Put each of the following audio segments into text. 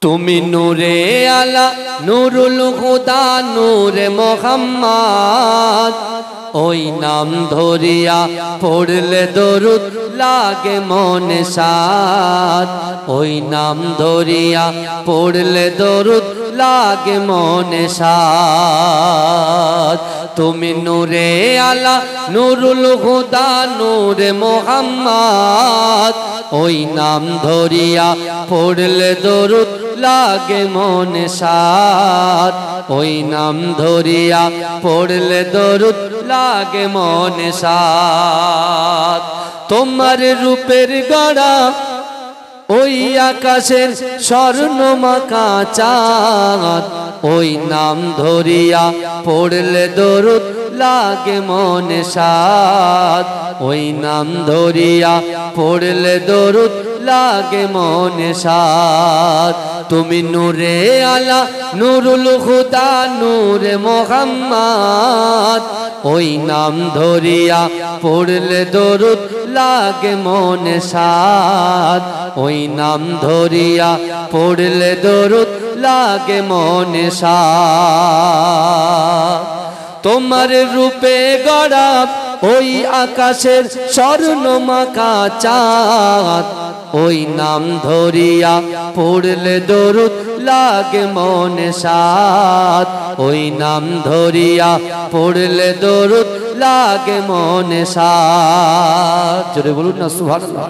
তুমি নূরে আলা নূরুল হুদা নূরে মোহাম্মদ ওই নাম ধরিয়া পড়লে দরুদ লাগে মনে সাদ ওই নাম ধরিয়া পড়লে দরুদ লাগে মনে সাদ তুমি নূরে আলা নূরুল হুদা নূরে মোহাম্মদ ওই নাম ধরিয়া পড়লে দরুদ লাগে মনে সাদ ওই নাম ধরিয়া পড়লে দরুদ লাগে মনে সাদ তোমার রূপের গড়া ওই আকাশের স্বর্ণমাখা চাঁদ ওই নাম ধরিয়া পড়লে দরুদ লাগে মনে সাদ ওই নাম ধরিয়া পড়লে দরুদ লাগে মনে সাদ তুমি নূরে আলা নূরুল হুদা নূরে মোহাম্মদ ওই নাম ধরিয়া পড়লে দরুদ লাগে মনে সাদ ওই নাম ধরিয়া পড়লে দরুদ লাগে মনে সাদ তোমার রূপে গড়া ওই আকাশের স্বর্ণমাখা চাঁদ ওই নাম ধরিয়া পড়লে দরুদ লাগে মনে সাদ ওই নাম ধরিয়া পড়লে দরুদ লাগে মনে সাদ জোরে বলুন না সুবহানাল্লাহ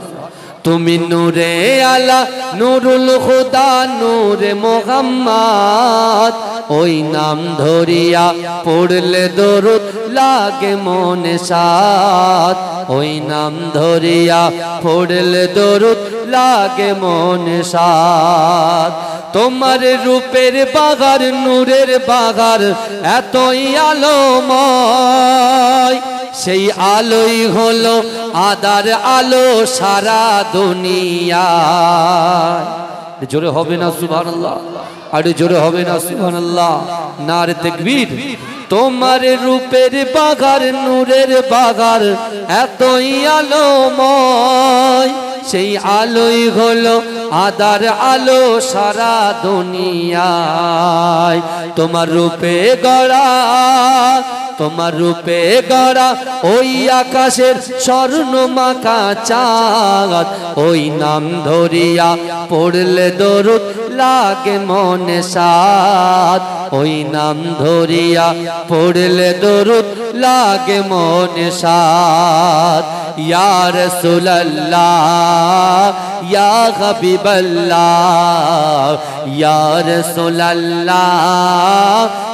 তুমি নূরে আলা নূরুল হুদা নূরে মোহাম্মদ ওই নাম ধরিয়া পড়লে দরুদ লাগে মনে সাদ ওই নাম ধরিয়া পড়লে দরুদ লাগে মনে সাদ তোমার রূপের বাগার নূরের বাগার এতই আলোময় সেই আলোই হলো আদার আলো সারা দুনিয়ায় জোরে হবে না সুবহানাল্লাহ আরে জোরে হবে না সুবহানাল্লাহ নারে তাকবীর তোমার রূপের বাগার নূরের বাগার এতই আলোময় সেই আলোই হলো আদার আলো সারা দুনিয়ায় তোমার রূপে গড়া তোমার রূপে গড়া ওই আকাশের স্বর্ণমাখা চাঁদ ওই নাম ধরিয়া পড়লে দরুদ লাগে মনে সাদ ওই নাম ধরিয়া পড়লে দরুদ লাগে মনে সাদ ইয়া রাসূলুল্লাহ ইয়া হাবিবাল্লাহ ইয়া রাসূলুল্লাহ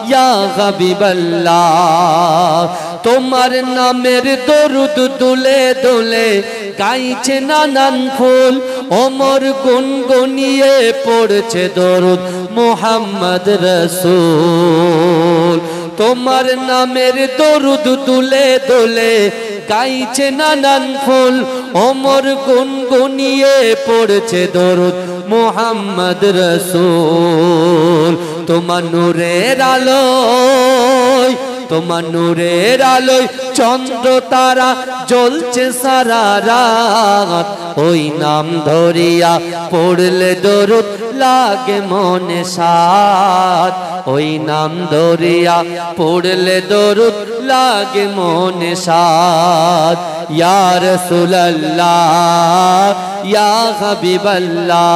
ইয়া হাবিবাল্লাহ তোমার নামের দরুদ দুলে দুলে গাইছে নানান ফুল ওমর গুনগুনিয়ে পড়ছে দরুদ মুহাম্মদ রাসূল তোমার নামের দরুদ দুলে দুলে গাইছে নানান ফুল ওমর গুনগুনিয়ে পড়ছে দরুদ মুহাম্মদ রাসূল তোমার নূরের আলোয় তোমার নূরের আলোয় চন্দ্র তারা জ্বলছে সারা রাত ওই নাম ধরিয়া পড়লে দরুদ লাগে মনে সাদ ওই নাম ধরিয়া পড়লে দরুদ লাগে মনে সাদ ইয়া রাসূলুল্লাহ ইয়া হাবিবাল্লাহ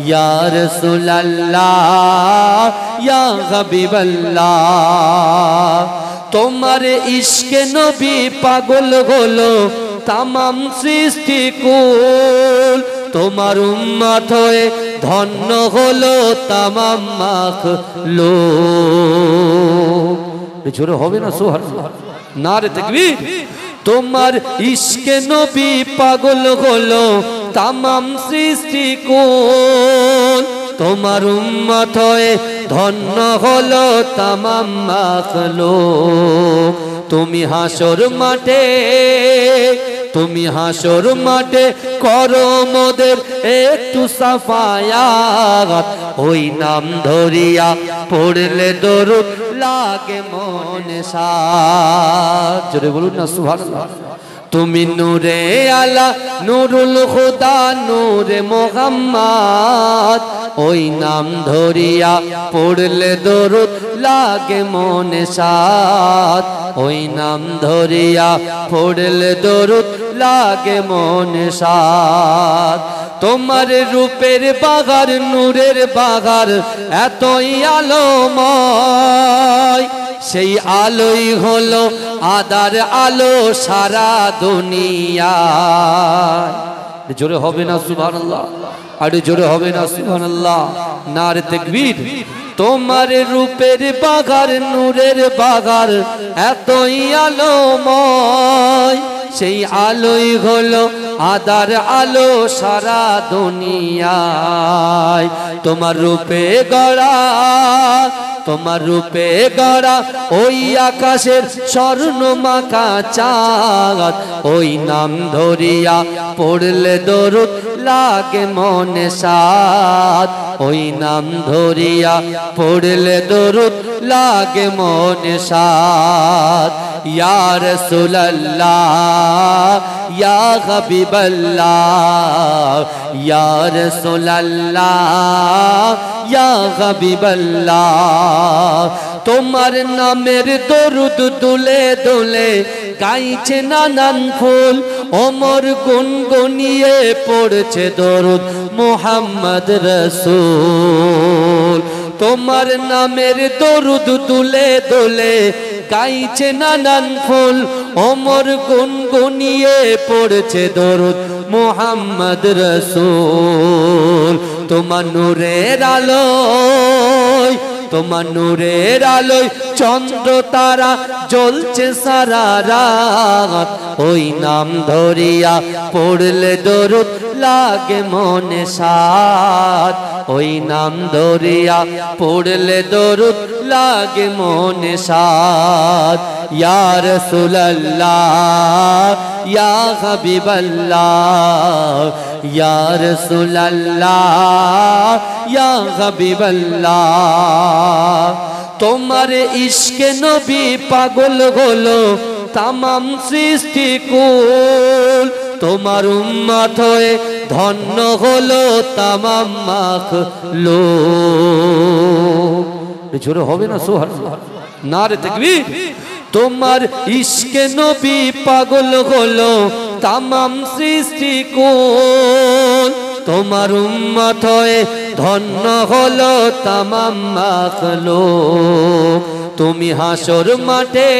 ইয়া রাসূলুল্লাহ ইয়া হাবিবাল্লাহ তোমার ইশকে নবী পাগল হলো তামাম সৃষ্টি কুল তোমার উম্মত হয়ে ধন্য হলো তামাম মাখলুক জোরে হবে না সুবহানাল্লাহ নারে তাকবীর তোমার ইশকে নবী পাগল হলো তামাম সৃষ্টি কুল তোমার উম্মত হয়ে ধন্য হলো তামাম মাখলুক তুমি হাসর মাঠে করো মোদের একটু সাফায়াত ওই নাম ধরিয়া পড়লে দরুদ লাগে মনে সাদ জোরে বলুন না সুবহানাল্লাহ তুমি নূরে আলা নূরুল খুদা নূরে মোহাম্মদ ওই নাম ধরিয়া পড়লে দরুদ লাগে মনে সাদ ওই নাম ধরিয়া পড়লে দরুদ লাগে মনে সাদ তোমার রূপের বাগার নূরের বাগার এতই আলোময় সেই আলোই হলো আদার আলো সারা দুনিয়ায় জোরে হবে না সুবহানাল্লাহ আরে জোরে হবে না সুবহানাল্লাহ নারে তাকবীর তোমার রূপের বাগার নূরের বাগার এতই আলোময় সেই আলোই হলো আদার আলো সারা দুনিয়ায় তোমার রূপে গড়া তোমার রূপে গড়া ওই আকাশের স্বর্ণ মাখা চাঁদ ওই নাম ধরিয়া পড়লে দরুদ লাগে মনে সাদ ওই নাম ধরিয়া পড়লে দরুদ লাগে মনে সাদ ইয়া রাসূলুল্লাহ ইয়া হাবিবাল্লাহ ইয়া রাসূলুল্লাহ ইয়া হাবিবাল্লাহ তোমার নামের দরুদ দুলে দুলে গাইছে নানান ফুল ওমর গুনগুনিয়ে পড়ছে দরুদ মুহাম্মদ রাসূল তোমার নামের দরুদ দুলে দুলে গাইছে নানান ফুল ওমর গুনগুনিয়ে পড়ছে দরুদ মুহাম্মদ রাসূল তোমার নূরের আলোয় তোমার নূরের আলোয় চন্দ্র তারা জ্বলছে সারা রাত ওই নাম ধরিয়া পড়লে দরুদ লাগে মনে সাদ ওই নাম ধরিয়া পড়লে দরুদ লাগে মনে সাদ ইয়া রাসূলুল্লাহ ইয়া হাবিবাল্লাহ ইয়া রাসূলুল্লাহ ইয়া হাবিবাল্লাহ তোমার ইশকে নবী পাগল হলো তামাম সৃষ্টি কুল তোমার উম্মত হয়ে ধন্য হলো তামাম মাখলুক জোরে হবে না সুবহানাল্লাহ নারে তাকবীর তোমার ইশকে নবী পাগল হলো তামাম সৃষ্টি কুল তোমার উম্মত হয়ে ধন্য হলো তামাম মাখলুক তুমি হাসর মাঠে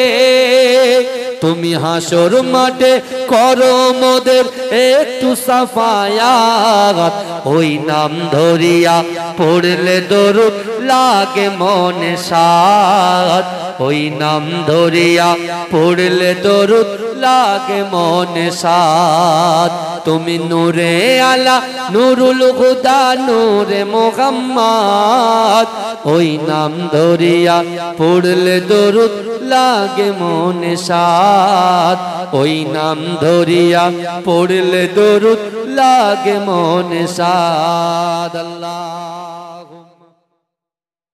তুমি হাসর মাঠে করো মোদের একটু সাফায়াত ওই নাম ধরিয়া পড়লে দরুদ লাগে মনে সাদ ওই নাম ধরিয়া পড়লে দরুদ লাগে মনে সাদ তুমি নূরে আলা নুরুল হুদা নূরে মুহাম্মদ ওই নাম ধরিয়া পড়লে দরুদ লাগে মনে সাদ ওই নাম ধরিয়া পড়লে দরুদ লাগে মনে সাদ আল্লাহ।